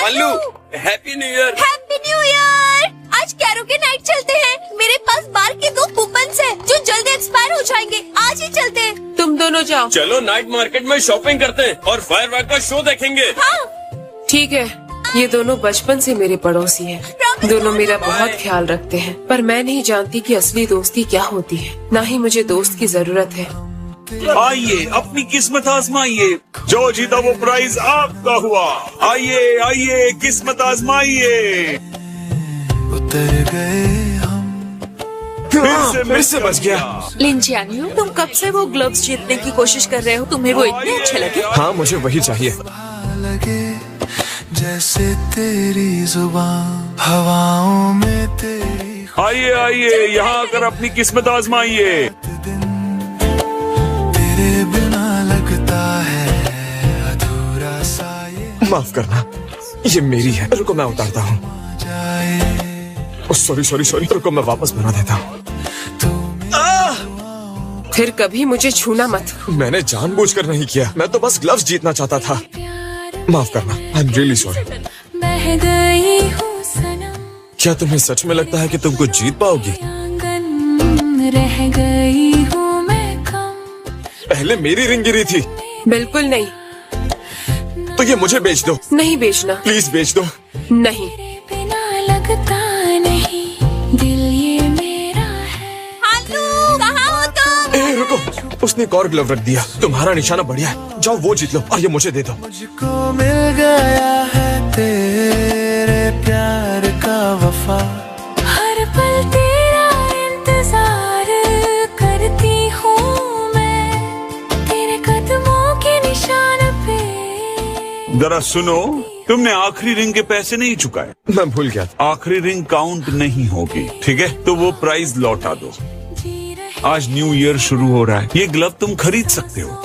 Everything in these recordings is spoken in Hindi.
पल्लू, happy new year. Happy new year. आज कैरोके नाइट चलते हैं। मेरे पास बार के 2 कूपन्स हैं जो जल्दी एक्सपायर हो जाएंगे। आज ही चलते हैं। तुम दोनों जाओ। चलो नाइट मार्केट में शॉपिंग करते हैं और फायरवर्क का शो देखेंगे। हाँ। ठीक है, ये दोनों बचपन से मेरे पड़ोसी हैं। दोनों मेरा बहुत ख्याल रखते हैं, पर मैं नहीं जानती कि असली दोस्ती क्या होती है। ना ही मुझे दोस्त की जरूरत है। आइए अपनी किस्मत आजमाइए, जो जीता वो प्राइज आपका हुआ। आइए आइए किस्मत आजमाइए। उतर गए हम, फिर से बच गया। लिंजियानियो, तुम कब से वो ग्लव्स जीतने की कोशिश कर रहे हो? तुम्हें वो इतने अच्छे लगे? हाँ, मुझे वही चाहिए। लगे जैसे तेरी जुबान हवाओं में तेरी। आइए आइए यहाँ आकर अपनी किस्मत आजमाइए। तेरे बिना लगता है अधूरा सा ये माफ करना, ये मेरी है। रुको मैं उतारता हूँ। सॉरी, रुको मैं वापस बना देता हूँ। फिर कभी मुझे छूना मत। मैंने जानबूझकर नहीं किया, मैं तो बस ग्लव्स जीतना चाहता था। माफ करना, आई एम रियली सॉरी। क्या तुम्हें सच में लगता है कि तुम कुछ जीत पाओगी? रह गई हूँ मैं कम। पहले मेरी रिंग गिरी थी। बिल्कुल नहीं। तो ये मुझे बेच दो। नहीं बेचना। प्लीज बेच दो। नहीं। बिना लगता नहीं दिल ये मेरा है। हालू, कहाँ हो तुम? ए, रुको, उसने एक और ग्लव रख दिया। तुम्हारा निशाना बढ़िया है, जाओ वो जीत लो और ये मुझे दे दो। मुझको मिल गया है तेरे प्यार का वफा। हर पल तेरा इंतजार करती हूँ मैं, तेरे कदमों के निशान पे। जरा सुनो, तुमने आखिरी रिंग के पैसे नहीं चुकाए। मैं भूल गया था। आखिरी रिंग काउंट नहीं होगी, ठीक है? तो वो प्राइज लौटा दो। आज न्यू ईयर शुरू हो रहा है, ये ग्लव तुम खरीद सकते हो।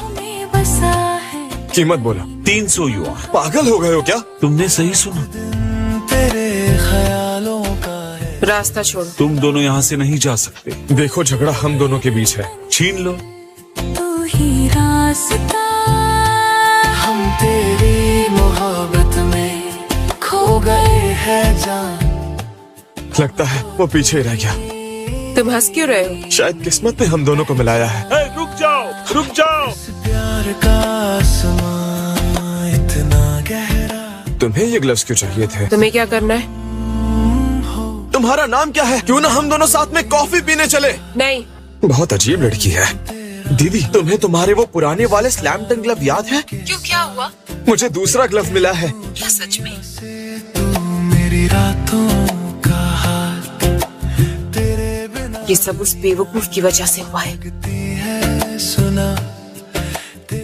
कीमत बोला। 300 युआन। पागल हो गए हो क्या? तुमने सही सुना। तेरे ख्यालों का है। रास्ता छोड़ो। तुम दोनों यहाँ से नहीं जा सकते। देखो, झगड़ा हम दोनों के बीच है। छीन लो। तू ही रास्ता। हम तेरी मोहब्बत में खो गए हैं जान। लगता है वो पीछे ही रह गया। तुम हंस क्यों रहे हो? शायद किस्मत ने हम दोनों को मिलाया है। रुक जाओ, रुक जाओ। प्यार का आसमां इतना गहरा। तुम्हें ये ग्लव्स क्यों चाहिए थे? तुम्हें क्या करना है? तुम्हारा नाम क्या है? क्यों ना हम दोनों साथ में कॉफी पीने चले? नहीं। बहुत अजीब लड़की है। दीदी, तुम्हें तुम्हारे वो पुराने वाले स्लैम डंक ग्लव याद है? क्यों, क्या हुआ? मुझे दूसरा ग्लव मिला है। क्या सच में? तू मेरी रातों का हाथ, तेरे बिना ये सब उस बेवकूफ की वजह से हुआ है। है सुना।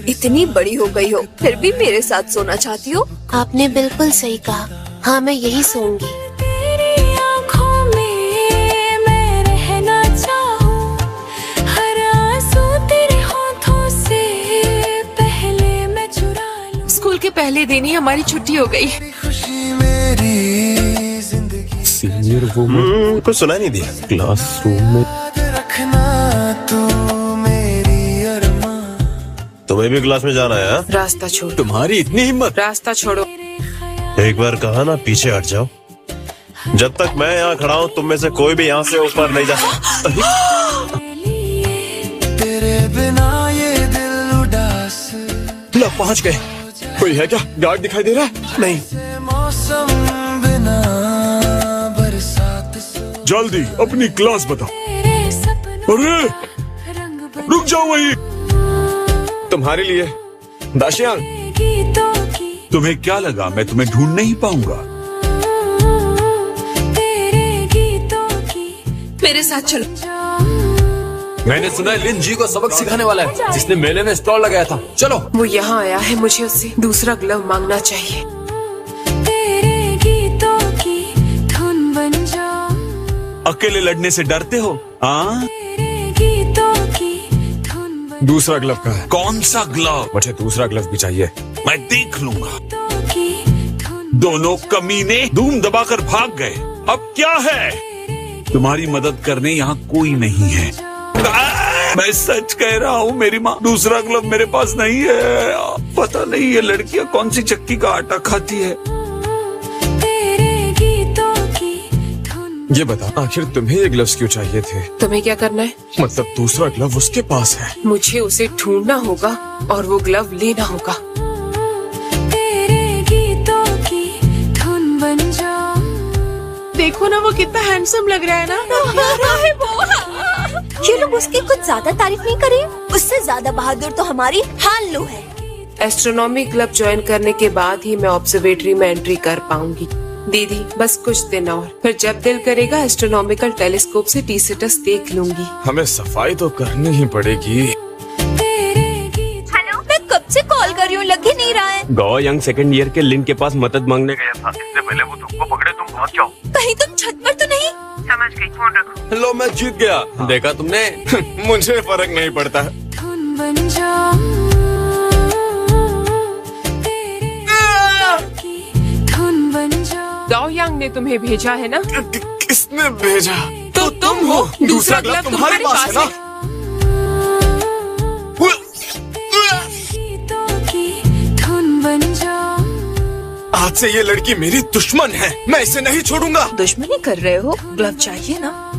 इतनी बड़ी हो गई हो, फिर भी मेरे साथ सोना चाहती हो? आपने बिल्कुल सही कहा। हाँ, मैं यही सोऊंगी। तेरी आँखों में मैं रहना चाहूँ, हर आंसू तेरे होठों से पहले मैं चुरा लूं। स्कूल के पहले दिन ही हमारी छुट्टी हो गई। खुशी मेरी जिंदगी सीनियर वुमन। कुछ सुनाई नहीं दिया। क्लासरूम में याद रखना तू मेरी अरमान। तुम्हें भी क्लास में जाना है? हाँ? रास्ता छोड़ो। तुम्हारी इतनी हिम्मत? रास्ता छोड़ो। एक बार कहा ना, पीछे हट जाओ। जब तक मैं यहाँ खड़ा हूँ, तुम में से कोई भी यहाँ से ऊपर नहीं जा सकता। तेरे बिना ये दिल उदास। लो, पहुँच गए। कोई है क्या? गार्ड दिखाई दे रहा है? नहीं। मौसम बिना बरसात से। जल्दी अपनी क्लास बताओ। अरे रुक जाओ वहीं। तुम्हारे लिए दाशियान। तुम्हें क्या लगा मैं तुम्हें ढूंढ नहीं पाऊंगा? मेरे साथ चलो। मैंने सुना है लिन जी को सबक सिखाने वाला है, जिसने मेले में स्टॉल लगाया था। चलो। वो यहाँ आया है, मुझे उससे दूसरा ग्लव मांगना चाहिए। तेरे गीतों की धुन बन जाऊं। अकेले लड़ने से डरते हो? हाँ? तेरे गीतों की धुन बन दूसरा ग्लव का है। कौन सा ग्लव? मुझे दूसरा ग्लव भी चाहिए। मैं देख लूंगा। की धुन। दोनों कमीने धूम दबाकर भाग गए। अब क्या है? तुम्हारी मदद करने यहाँ कोई नहीं है। मैं सच कह रहा हूँ मेरी माँ, दूसरा ग्लव मेरे पास नहीं है। पता नहीं ये लड़कियाँ कौन सी चक्की का आटा खाती है। ये बता, आखिर तुम्हें ये ग्लव्स क्यों चाहिए थे? तुम्हें क्या करना है? मतलब दूसरा ग्लव उसके पास है। मुझे उसे ढूंढना होगा और वो ग्लव लेना होगा। तेरे गीतों की धुन बन जाऊं। देखो ना वो कितना हैंडसम लग रहा है ना। प्यारा है वो। ये लोग उसकी कुछ ज्यादा तारीफ नहीं करें? उससे ज्यादा बहादुर तो हमारी हान लू है। एस्ट्रोनॉमी क्लब ज्वाइन करने के बाद ही मैं ऑब्जर्वेटरी में एंट्री कर पाऊंगी। दीदी बस कुछ दिन और, फिर जब दिल करेगा एस्ट्रोनॉमिकल टेलीस्कोप से टीसीटस देख लूंगी। हमें सफाई तो करनी ही पड़ेगी। हेलो, मैं कब से कॉल कर रही हूँ, लग ही नहीं रहा है। गो यंग सेकंड ईयर के लिन के पास मदद मांगने गया था। इससे पहले वो तुमको पकड़े तुम भाग जाओ। कहीं तुम छत पर तो नहीं? समझ गई, फोन रखो। लो मैं जीत गया। देखा तुमने? मुझे फर्क नहीं पड़ता। धुन बन जाऊं। धुन बन जाऊं। गाओ यांग ने तुम्हें भेजा है ना? किसने भेजा? तो तुम हो। दूसरा ग्लव तुम्हारे पास है ना? गीतों की धुन बन जाऊं। आज से ये लड़की मेरी दुश्मन है, मैं इसे नहीं छोड़ूंगा। दुश्मनी कर रहे हो? ग्लव चाहिए ना?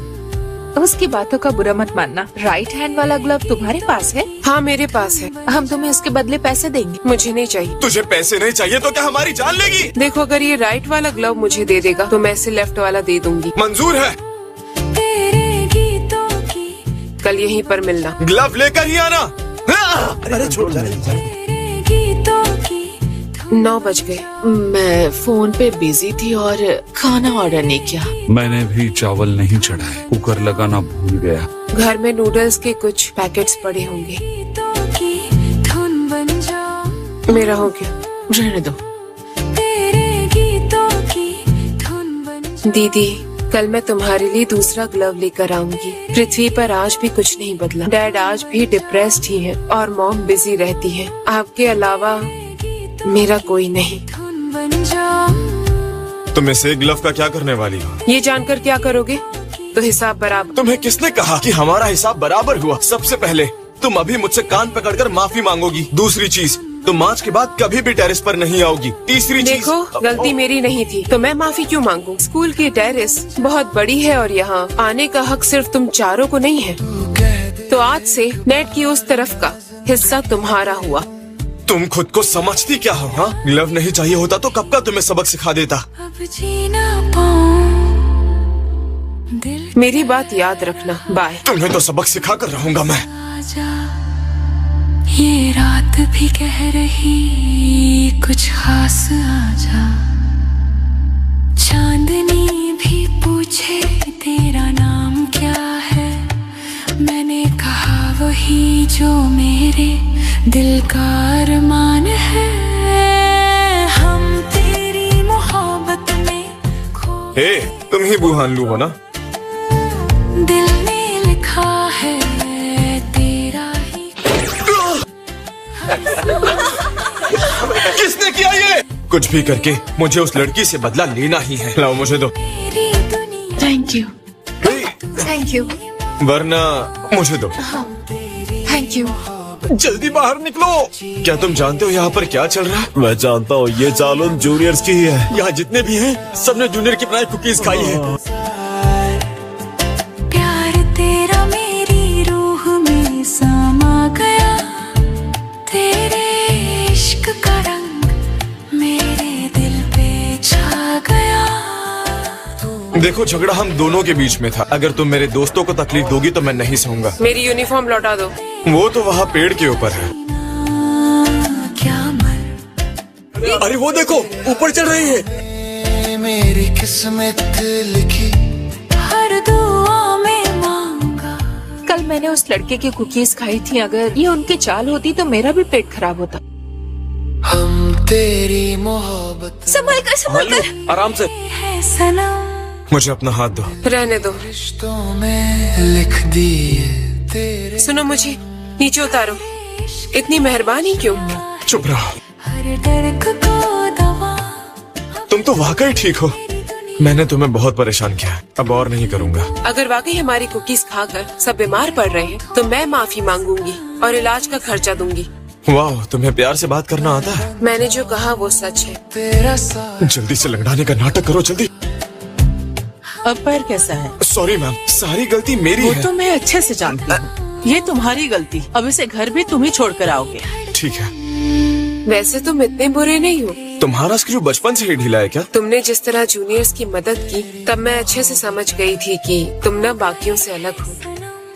उसकी बातों का बुरा मत मानना। राइट हैंड वाला ग्लव तुम्हारे पास है? हाँ मेरे पास है। हम तुम्हें उसके बदले पैसे देंगे। मुझे नहीं चाहिए। तुझे पैसे नहीं चाहिए तो क्या हमारी जान लेगी? देखो अगर ये राइट वाला ग्लव मुझे दे देगा तो मैं इसे लेफ्ट वाला दे दूंगी। मंजूर है। तेरे गीतों की कल यहीं पर मिलना। ग्लव लेकर ही आना। अरे छोड़ जा। तेरे गीतों की 9 बज गए। मैं फोन पे बिजी थी और खाना ऑर्डर नहीं किया। मैंने भी चावल नहीं चढ़ाए, कुकर लगाना भूल गया। घर में नूडल्स के कुछ पैकेट्स पड़े होंगे। गीतों की धुन बन जाऊं। मेरा हो गया। रहने दो। तेरे गीतों की धुन बन जाऊं। दीदी कल मैं तुम्हारे लिए दूसरा ग्लव लेकर आऊंगी। पृथ्वी पर आज भी कुछ नहीं बदला। डैड आज भी डिप्रेस्ड ही है और मॉम बिजी रहती है। आपके अलावा मेरा कोई नहीं। धुन बन जाऊं। तुम इसे ग्लव का क्या करने वाली हो? ये जानकर क्या करोगे? तो हिसाब बराबर। तुम्हें किसने कहा कि हमारा हिसाब बराबर हुआ? सबसे पहले तुम अभी मुझसे कान पकड़कर माफी मांगोगी। दूसरी चीज, तुम आज के बाद कभी भी टेरेस पर नहीं आओगी। तीसरी चीज, देखो गलती मेरी नहीं थी तो मैं माफी क्यों मांगू? स्कूल की टेरेस बहुत बड़ी है और यहाँ आने का हक सिर्फ तुम चारों को नहीं है। तो आज से नेट की उस तरफ का हिस्सा तुम्हारा हुआ। तुम खुद को समझती क्या हो? हाँ, ग्लव नहीं चाहिए होता तो कब का तुम्हें सबक सिखा देता। अब जी ना पाऊं दिल मेरी बात याद रखना। बाय। तुम्हें तो सबक सिखा कर रहूंगा मैं। आजा। ये रात भी कह रही कुछ खास आजा। चांदनी भी पूछे तेरा नाम क्या है। मैंने कहा वही जो मेरे दिल का अरमान है। हम तेरी मोहब्बत में खो। हे, तुम ही बुहान लू हो ना? दिल में लिखा है तेरा ही। किसने किया ये? कुछ भी करके मुझे उस लड़की से बदला लेना ही है। लाओ मुझे दो। तेरी दुनिया thank you. Hey, thank you. वरना मुझे दो। Thank you. जल्दी बाहर निकलो। क्या तुम जानते हो यहाँ पर क्या चल रहा है? मैं जानता हूँ, ये चालून जूनियर्स की ही है। यहाँ जितने भी हैं सबने जूनियर की बनाई कुकीज खाई है। प्यार तेरा मेरी रूह में समा गया। तेरे इश्क का रंग मेरे दिल पे छा गया। देखो झगड़ा हम दोनों के बीच में था। अगर तुम मेरे दोस्तों को तकलीफ दोगी तो मैं नहीं सहूंगा। मेरी यूनिफॉर्म लौटा दो। वो तो वहाँ पेड़ के ऊपर है। क्या मर। अरे वो देखो ऊपर चढ़ रही है। मेरी किस्मत लिखी हर दुआ में मांगा। कल मैंने उस लड़के की कुकीज खाई थी। अगर ये उनकी चाल होती तो मेरा भी पेट खराब होता। हम तेरी मोहब्बत संभल कर। आराम से। है सनम। मुझे अपना हाथ दो। रहने दो। रिश्तों में लिख दिए तेरे। सुनो मुझे नीचे उतारो। इतनी मेहरबानी क्यों? चुप रहो। हर दर्द को दवा। तुम तो वाकई ठीक हो। मैंने तुम्हें बहुत परेशान किया, अब और नहीं करूँगा। अगर वाकई हमारी कुकीज खाकर सब बीमार पड़ रहे हैं तो मैं माफी मांगूंगी और इलाज का खर्चा दूंगी। वाह, तुम्हें प्यार से बात करना आता है। मैंने जो कहा वो सच है। तेरा साथ जल्दी से लंगड़ाने का नाटक करो, जल्दी। अब पैर कैसा है? सॉरी मैम, सारी गलती मेरी वो है। तो मैं अच्छे से जानती हूँ। ये तुम्हारी गलती। अब इसे घर भी तुम ही छोड़ कर आओगे। ठीक है। वैसे तुम इतने बुरे नहीं हो। तुम्हारा स्क्रू बचपन से ही ढीला है क्या? तुमने जिस तरह जूनियर्स की मदद की तब मैं अच्छे से समझ गई थी कि तुम ना बाकियों से अलग हो।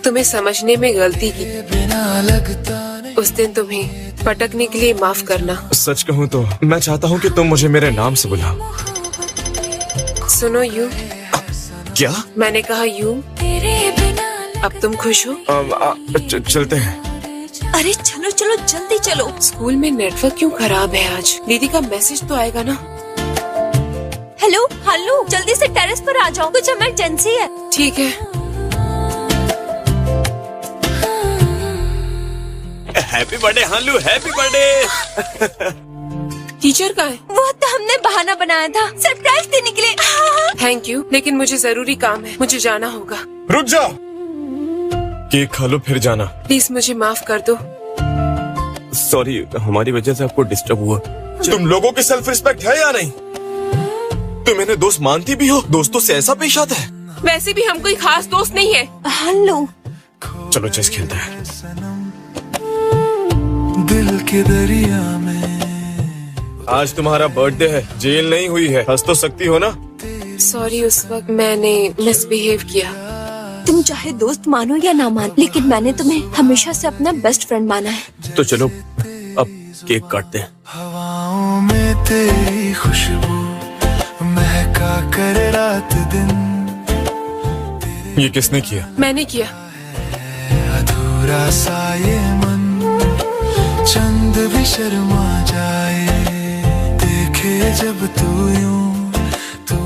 तुम्हें समझने में गलती की। उस दिन तुम्हें पटकने के लिए माफ करना। सच कहूँ तो मैं चाहता हूँ कि तुम मुझे मेरे नाम से बुलाओ। सुनो यू। क्या? मैंने कहा यू। अब तुम खुश हो? चलते हैं। अरे चलो चलो जल्दी चलो। स्कूल में नेटवर्क क्यों खराब है आज? दीदी का मैसेज तो आएगा ना? हेलो हालू, जल्दी से टेरेस पर आ जाओ, कुछ इमरजेंसी है। ठीक है। हैप्पी बर्थडे हालू, हैप्पी बर्थडे। टीचर का है? वो तो हमने बहाना बनाया था सरप्राइज देने के लिए। थैंक यू, लेकिन मुझे जरूरी काम है, मुझे जाना होगा। रुक जाओ। केक खा लो फिर जाना। प्लीज मुझे माफ कर दो। सॉरी, हमारी वजह से आपको डिस्टर्ब हुआ। तुम लोगों की सेल्फ रिस्पेक्ट है या नहीं? तुम इन्हें दोस्त मानती भी हो? दोस्तों से ऐसा पेश आता है? वैसे भी हम कोई खास दोस्त नहीं है। हेलो, चलो चेस खेलते हैं। दिल के दरिया में आज तुम्हारा बर्थडे है, जेल नहीं हुई है, हंस तो सकती हो ना? सॉरी, उस वक्त मैंने मिसबिहेव किया। तुम चाहे दोस्त मानो या ना मानो, लेकिन मैंने तुम्हें हमेशा से अपना बेस्ट फ्रेंड माना है। तो चलो अब केक काटते हैं। हवाओं में तेरी खुशबू महका कर रात दिन। ये किसने किया? मैंने किया। अधूरा सा ये मन, चंद भी शर्मा जाए, देखे जब तू यूं, तू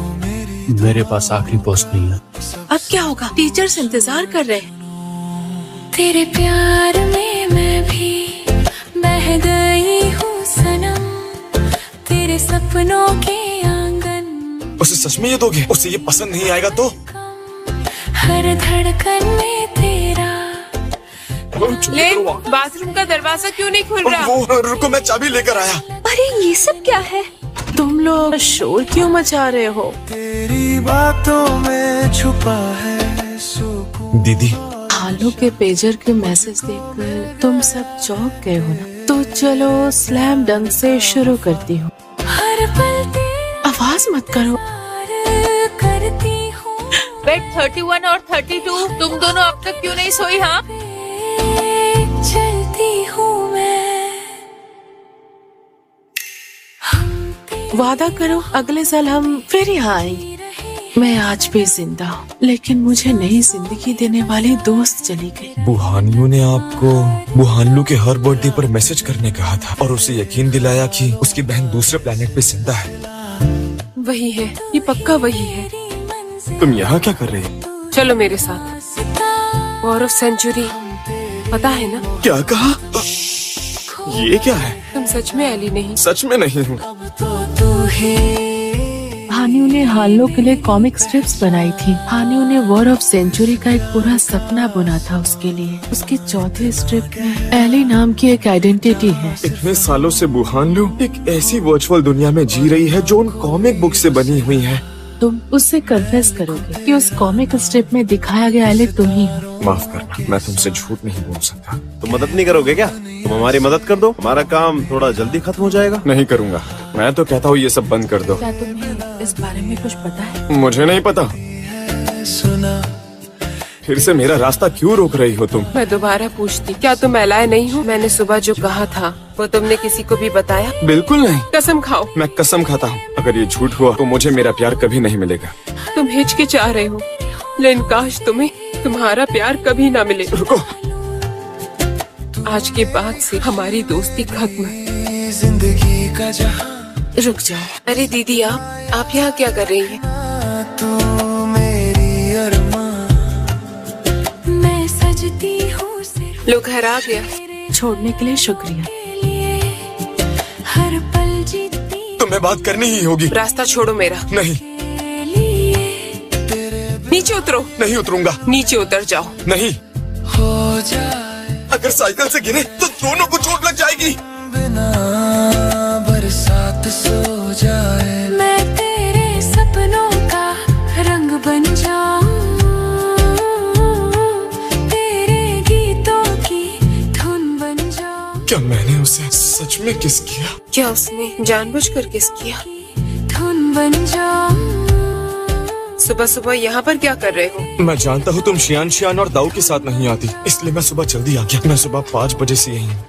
मेरे पास आखिरी पोस्ट नहीं है। अब क्या होगा? टीचर्स इंतजार कर रहे हैं। तेरे प्यार में मैं भी बह गई हूँ सनम, तेरे सपनों के आंगन। उसे सच में ये दोगे? उसे ये पसंद नहीं आएगा तो? हर धड़कन में तेरा। लेन, बाथरूम का दरवाजा क्यों नहीं खुल रहा? वो रुको, मैं चाबी लेकर आया। अरे ये सब क्या है? तुम लोग शोर क्यों मचा रहे हो? तेरी बातों में छुपा है सुकून। दीदी, हालू के पेजर के मैसेज देखकर तुम सब चौंक गए हो ना? तो चलो स्लैम डंक से शुरू करती हूँ। हर पल तेरा आवाज मत करो। करती हूँ। बेड 31 और 32, तुम दोनों अब तक क्यों नहीं सोई? हाँ, चलती हूँ मैं। वादा करो अगले साल हम फिर यहाँ आएंगे। मैं आज भी जिंदा हूँ, लेकिन मुझे नई जिंदगी देने वाली दोस्त चली गई। बुहानियों ने आपको बुहानलू के हर बर्थडे पर मैसेज करने कहा था और उसे यकीन दिलाया कि उसकी बहन दूसरे प्लेनेट पे जिंदा है। वही है, ये पक्का वही है। तुम यहाँ क्या कर रही हो? चलो मेरे साथ। वॉर ऑफ सेंचुरी पता है ना? क्या कहा? ये क्या है? तुम सच में एली नहीं? सच में नहीं हूँ। हानियों ने हालो के लिए कॉमिक स्ट्रिप्स बनाई थी। हानियों ने वॉर ऑफ सेंचुरी का एक पूरा सपना बुना था उसके लिए। उसके चौथे स्ट्रिप में एली नाम की एक आइडेंटिटी है। इतने सालों से बुहानलू एक ऐसी वर्चुअल दुनिया में जी रही है जो उन कॉमिक बुक से बनी हुई है। तुम उससे कन्फेस करोगे कि उस कॉमिक स्ट्रिप में दिखाया गया एली तुम ही हो। माफ करना, मैं तुमसे झूठ नहीं बोल सकता। तुम मदद नहीं करोगे क्या? तुम हमारी मदद कर दो, हमारा काम थोड़ा जल्दी खत्म हो जाएगा। नहीं करूँगा। मैं तो कहता हूँ ये सब बंद कर दो। क्या तुम्हें इस बारे में कुछ पता है? मुझे नहीं पता। फिर से मेरा रास्ता क्यों रोक रही हो तुम? मैं दोबारा पूछती, क्या तुम एलाय नहीं हो? मैंने सुबह जो कहा था वो तुमने किसी को भी बताया? बिल्कुल नहीं। कसम खाओ। मैं कसम खाता हूँ, अगर ये झूठ हुआ तो मुझे मेरा प्यार कभी नहीं मिलेगा। तुम हिचकिचा रहे हो, लेकिन काश तुम्हें तुम्हारा प्यार कभी ना मिले। रुको, आज के बाद से हमारी दोस्ती खत्म। जिंदगी का जहां रुक जाओ। अरे दीदी, आप यहाँ क्या कर रही हैं? तू मेरी अरमान। मैं सजती हूँ सिर्फ लो, घर आ गया। छोड़ने के लिए शुक्रिया। हर पल जीती तुम्हें बात करनी ही होगी। रास्ता छोड़ो मेरा। नहीं, नीचे उतरो। नहीं उतरूंगा। नीचे उतर जाओ। नहीं, हो जाए अगर साइकिल से गिरे तो दोनों को चोट लग जाएगी। बिना बरसात सो जाए। मैं तेरे सपनों का रंग बन क्या मैंने उसे सच में किस किया? क्या उसने जानबूझकर किस किया? धुन बन जाऊं सुबह सुबह यहाँ पर क्या कर रहे हो? मैं जानता हूँ तुम शियान और दाऊ के साथ नहीं आती, इसलिए मैं सुबह जल्दी आ गया। मैं सुबह 5 बजे से यही हूँ।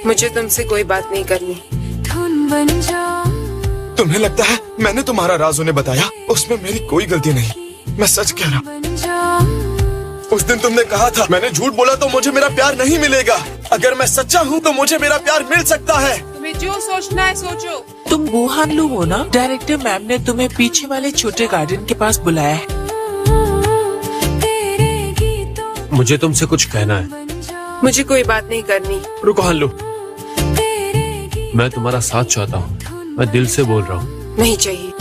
मुझे तुमसे कोई बात नहीं करनी। धुन बन जाऊं तुम्हें लगता है मैंने तुम्हारा राज उन्हें बताया? उसमें मेरी कोई गलती नहीं, मैं सच कह रहा हूँ। बन जाऊं उस दिन तुमने कहा था मैंने झूठ बोला तो मुझे मेरा प्यार नहीं मिलेगा, अगर मैं सच्चा हूँ तो मुझे मेरा प्यार मिल सकता है। तुम्हें जो सोचना है सोचो। तुम वुहान लू हो ना? डायरेक्टर मैम ने तुम्हें पीछे वाले छोटे गार्डन के पास बुलाया है। तेरे गीतों मुझे तुमसे कुछ कहना है। मुझे कोई बात नहीं करनी। रुको हानलू, मैं तुम्हारा साथ चाहता हूँ, मैं दिल से बोल रहा हूँ। नहीं चाहिए।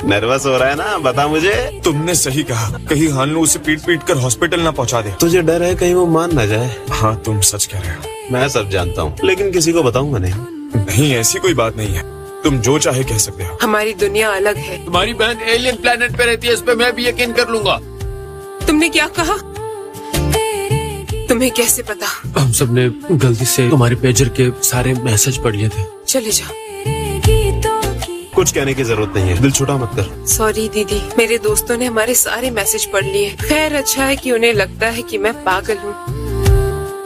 नर्वस हो रहा है ना? बता मुझे। तुमने सही कहा, कहीं हानलू उसे पीट पीट कर हॉस्पिटल ना पहुँचा दे। तुझे डर है कहीं वो मान ना जाए? हाँ तुम सच कह रहे हो। मैं सब जानता हूँ, लेकिन किसी को बताऊंगा नहीं। नहीं ऐसी कोई बात नहीं है, तुम जो चाहे कह सकते हो। हमारी दुनिया अलग है। तुम्हारी बहन एलियन प्लेनेट पे रहती है, इस पे मैं भी यकीन कर लूंगा। तुमने क्या कहा? तुम्हें कैसे पता? हम सब ने गलती से तुम्हारे पेजर के सारे मैसेज पढ़ लिए थे। चले जाओ। कुछ कहने की जरूरत नहीं है, दिल छोटा मत कर। सॉरी दीदी, मेरे दोस्तों ने हमारे सारे मैसेज पढ़ लिए। खैर अच्छा है कि उन्हें लगता है कि मैं पागल हूँ।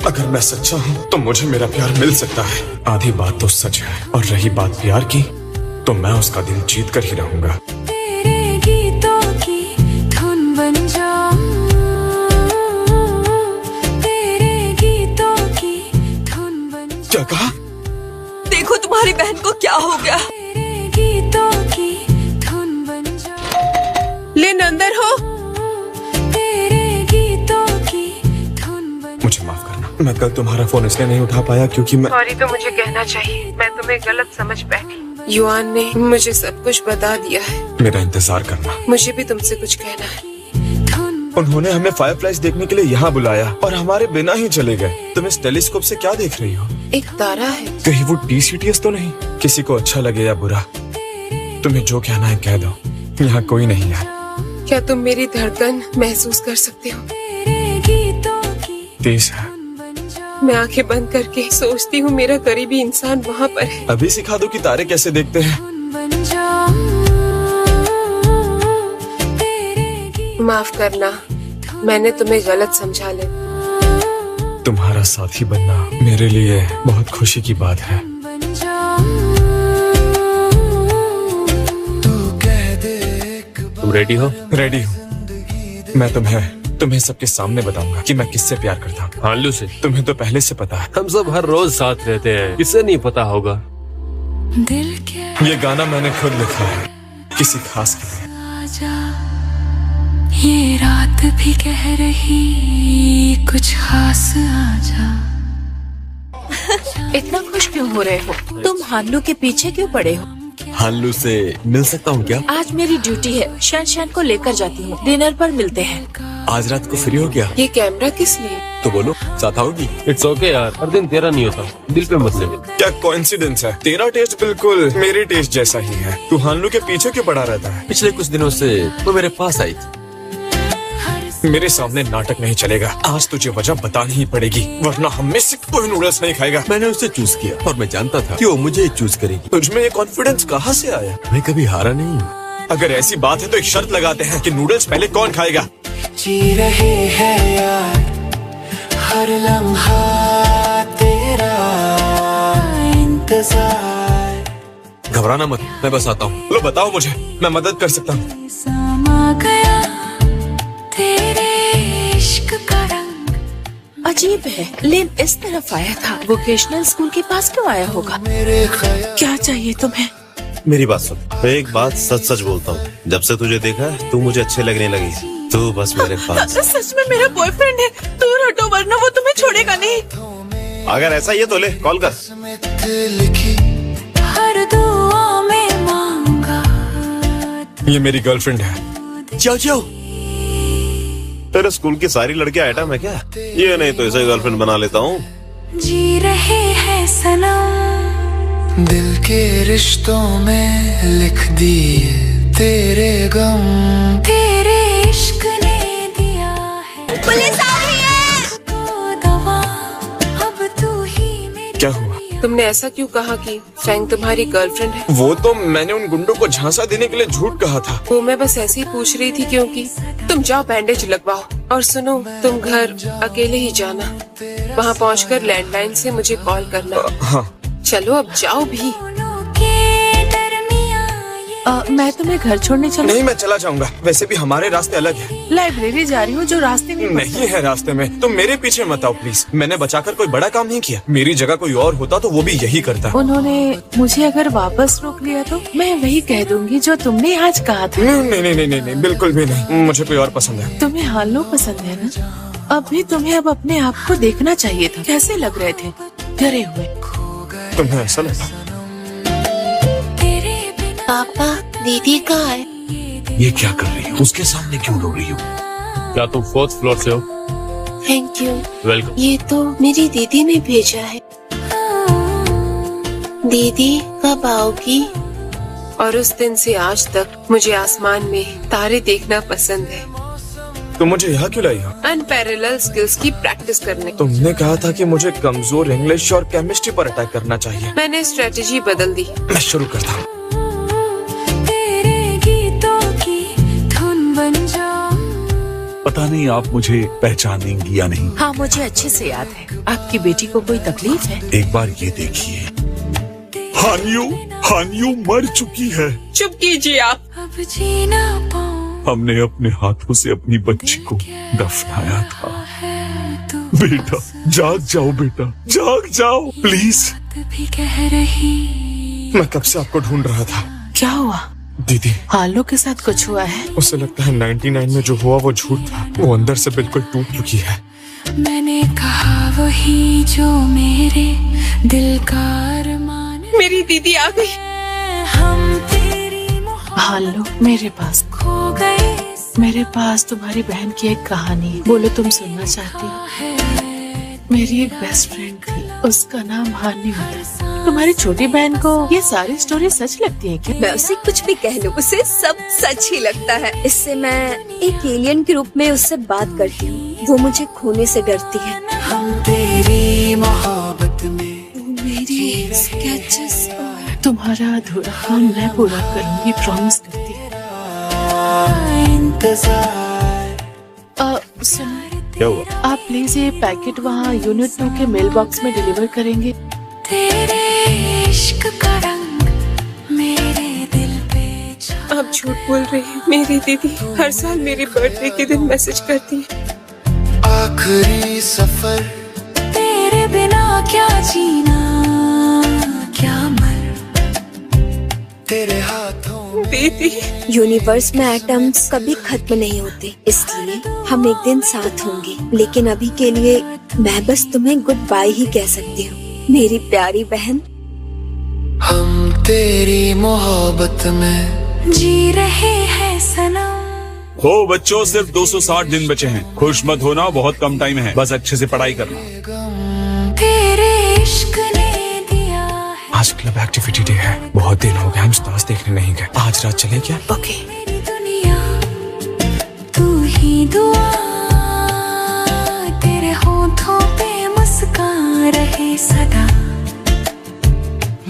अगर मैं सच्चा हूँ तो मुझे मेरा प्यार मिल सकता है। आधी बात तो सच है, और रही बात प्यार की तो मैं उसका दिल जीत कर ही रहूंगा। तेरे गीतों की धुन बन जाऊं तेरे गीतों की धुन बन जाऊं। क्या कहा? देखो तुम्हारी बहन को क्या हो गया। तेरे गीतों की धुन बन जाऊं लिन अंदर हो। तेरे गीतों की धुन बन मुझे माफ करना, मैं कल तुम्हारा फोन इसलिए नहीं उठा पाया क्योंकि मैं सॉरी तो मुझे कहना चाहिए, मैं तुम्हें गलत समझ बैठी। युआन ने मुझे सब कुछ बता दिया है। मेरा इंतजार करना। मुझे भी तुमसे कुछ कहना है। उन्होंने हमें फायरफ्लाइज देखने के लिए यहाँ बुलाया और हमारे बिना ही चले गए। तुम इस टेलीस्कोप से क्या देख रही हो? एक तारा है। कहीं वो TCTS तो नहीं? किसी को अच्छा लगे या बुरा, तुम्हें जो कहना है कह दो, यहाँ कोई नहीं है। क्या तुम मेरी धड़कन महसूस कर सकते हो? तेज है। मैं आंखें बंद करके सोचती हूँ मेरा करीबी इंसान वहाँ पर है। अभी सिखा दो कि तारे कैसे देखते हैं। माफ करना, मैंने तुम्हें गलत समझा लिया। तुम्हारा साथी बनना मेरे लिए बहुत खुशी की बात है। तुम रेडी हो? रेडी हूँ। मैं तुम्हें सबके सामने बताऊंगा कि मैं किससे प्यार करता हूँ। हानलू से। तुम्हें तो पहले से पता है। हम सब हर रोज साथ रहते हैं, किसे नहीं पता होगा। दिल क्या ये गाना मैंने खुद लिखा है, किसी खास के लिए। आजा, ये रात भी कह रही कुछ खास आजा। इतना खुश क्यों हो रहे हो? तुम हानलू के पीछे क्यों पड़े हो? हानलू से मिल सकता हूँ क्या? आज मेरी ड्यूटी है, शैन को लेकर जाती हूँ। डिनर पर मिलते हैं। आज रात को फ्री हो क्या? ये कैमरा किस लिए? तो बोलो, साथ आओगी? इट्स ओके यार, हर दिन तेरा नहीं होता, दिल पे मत ले। क्या कोइंसिडेंस है, तेरा टेस्ट बिल्कुल मेरे टेस्ट जैसा ही है। तू हानलू के पीछे क्यों पड़ा रहता है? पिछले कुछ दिनों से वो मेरे पास आई थी। मेरे सामने नाटक नहीं चलेगा, आज तुझे वजह बतानी ही पड़ेगी, वरना हम में से कोई नूडल्स नहीं खाएगा। मैंने उसे चूज किया और मैं जानता था कि वो मुझे चूज करेगी। तुझमें ये कॉन्फिडेंस कहाँ से आया? मैं कभी हारा नहीं हूँ। अगर ऐसी बात है तो एक शर्त लगाते हैं कि नूडल्स पहले कौन खाएगा। जी रहे हैं यार हर लम्हा तेरा इंतजार। घबराना मत, मैं बस आता हूँ। लो बताओ मुझे, मैं मदद कर सकता हूँ। समा गया तेरे इश्क का रंग। अजीब है, लिन इस तरफ आया था, वोकेशनल स्कूल के पास क्यों आया होगा? क्या चाहिए तुम्हें? मेरी बात सुन, मैं एक बात सच सच बोलता हूँ, जब से तुझे देखा है तू मुझे अच्छे लगने लगी। तू बस मेरे पास। सच में मेरा बॉयफ्रेंड है, दूर हटो वरना वो तुम्हें छोड़ेगा नहीं। अगर ऐसा ही है तो ले कॉल कर। हर दुआ में मांगा ये मेरी गर्लफ्रेंड है। जाओ जाओ। तेरे स्कूल की सारी लड़कियां आइटम है क्या? ये नहीं तो इसे गर्लफ्रेंड बना लेता हूँ। जी रहे हैं सनम, दिल के रिश्तों में लिख दिए तेरे गम। तेरे इश्क ने दिया है। पुलिस आ रही है। तो दवा अब तू ही मेरी। क्या ऐसा क्यों कहा कि फेंग तुम्हारी गर्लफ्रेंड है? वो तो मैंने उन गुंडों को झांसा देने के लिए झूठ कहा था। वो मैं बस ऐसे ही पूछ रही थी क्योंकि तुम जाओ बैंडेज लगवाओ और सुनो तुम घर अकेले ही जाना। वहाँ पहुँचकर लैंडलाइन से मुझे कॉल करना। हाँ चलो अब जाओ भी। मैं तुम्हें घर छोड़ने चलूं? नहीं, मैं चला जाऊंगा। वैसे भी हमारे रास्ते अलग हैं। लाइब्रेरी जा रही हूँ जो रास्ते में नहीं है रास्ते में। तुम मेरे पीछे मत आओ प्लीज। मैंने बचाकर कोई बड़ा काम नहीं किया। मेरी जगह कोई और होता तो वो भी यही करता। उन्होंने मुझे अगर वापस रोक लिया तो मैं वही कह दूंगी जो तुमने आज कहा था। नहीं नहीं नहीं नहीं, बिल्कुल भी नहीं। मुझे कोई और पसंद है। तुम्हें हालो पसंद है ना? अभी तुम्हें अब अपने आप को देखना चाहिए था। कैसे लग रहे थे? डरे हुए। तुम्हें ऐसा लगता? पापा दीदी कहाँ है? ये क्या कर रही हो? उसके सामने क्यों रो रही हो? क्या तुम 4th फ्लोर से हो? Thank you. वेलकम। ये तो मेरी दीदी ने भेजा है। दीदी कब आओगी? और उस दिन से आज तक मुझे आसमान में तारे देखना पसंद है। तुम मुझे यहाँ क्यों लाई हो? अनपैरेलल स्किल्स की प्रैक्टिस करने। तुमने कहा था कि मुझे कमजोर इंग्लिश और केमिस्ट्री पर अटैक करना चाहिए। मैंने स्ट्रेटेजी बदल दी। मैं शुरू करता हूँ। पता नहीं आप मुझे पहचानेंगी या नहीं। हाँ मुझे अच्छे से याद है। आपकी बेटी को कोई तकलीफ है? एक बार ये देखिए, हानियो मर चुकी है। चुप कीजिए आप। अब जीना हमने अपने हाथों से अपनी बच्ची को दफनाया था। बेटा जाग जाओ, बेटा जाग जाओ प्लीज। भी कह रही। मैं कब से आपको ढूंढ रहा था। क्या हुआ? दीदी, हालो के साथ कुछ हुआ है? उसे लगता है 99 में जो हुआ वो झूठ था। वो अंदर से बिल्कुल टूट चुकी है। मैंने कहा वही जो मेरे दिल का अरमान। मेरी दीदी आ गई। हम तेरी हालो मेरे पास खो गए। मेरे पास तुम्हारी बहन की एक कहानी है। बोलो तुम सुनना चाहती हो? मेरी एक बेस्ट फ्रेंड थी, उसका नाम हानी होता। तुम्हारी छोटी बहन को ये सारी स्टोरी सच लगती है क्या? मैं उसे कुछ भी कह लूं, उसे सब सच ही लगता है। इससे मैं एक एलियन के रूप में उससे बात करती हूँ। वो मुझे खोने से डरती है। हम तेरी मोहब्बत में मेरी स्केचेस और तुम्हारा अधूरा काम मैं पूरा करूंगी, प्रॉमिस करती है। सुनो, क्या हुआ? आप प्लीज ये पैकेट वहाँ यूनिट 2 के मेल बॉक्स में डिलीवर करेंगे। तेरे इश्क का रंग मेरे दिल पे। आप झूठ बोल रही हैं। मेरी दीदी हर साल मेरे बर्थडे के दिन मैसेज करती है। आखिरी सफर। तेरे बिना क्या जीना क्या मर। तेरे हाथों दीदी। यूनिवर्स में एटम्स कभी खत्म नहीं होते, इसलिए हम एक दिन साथ होंगे। लेकिन अभी के लिए मैं बस तुम्हें गुड बाय ही कह सकती हूँ, मेरी प्यारी बहन। हम तेरी मोहब्बत में जी रहे हैं सनम। हो बच्चों, सिर्फ 260 दिन बचे हैं। खुश मत होना, बहुत कम टाइम है। बस अच्छे से पढ़ाई करना। तेरे इश्क ने दिया है। आज क्लब एक्टिविटी डे है। बहुत दिन हो गए हम स्टार्स देखने नहीं गए। आज रात चले क्या? ओके। मेरी दुनिया तू ही दुआ। तेरे होठों पे मुस्कान रहे सदा।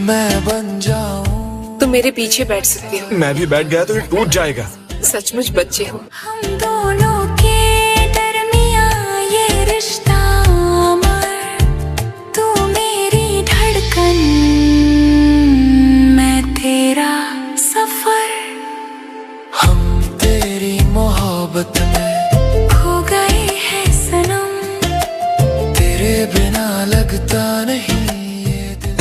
मैं बन जाऊं। तुम मेरे पीछे बैठ सकती हो। मैं भी बैठ गया तो ये टूट जाएगा। सचमुच बच्चे हो। हम दोनों के दरमियां ये रिश्ता अमर। तू मेरी धड़कन, मैं तेरा सफर। हम तेरी मोहब्बत में खो गए हैं सनम। तेरे बिना लगता नहीं।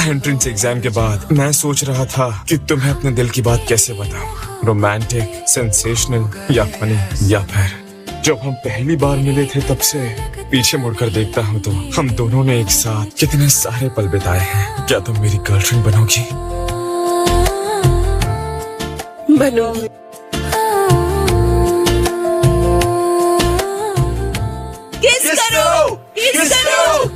एंट्रेंस एग्जाम के बाद मैं सोच रहा था कि तुम्हें अपने दिल की बात कैसे बताऊं। रोमांटिक, सेंसेशनल या फनी, या फिर जब हम पहली बार मिले थे तब से पीछे मुड़कर देखता हूँ तो हम दोनों ने एक साथ कितने सारे पल बिताए हैं। क्या तुम मेरी गर्लफ्रेंड बनोगी? बनूंगी। किस करो, किस करो।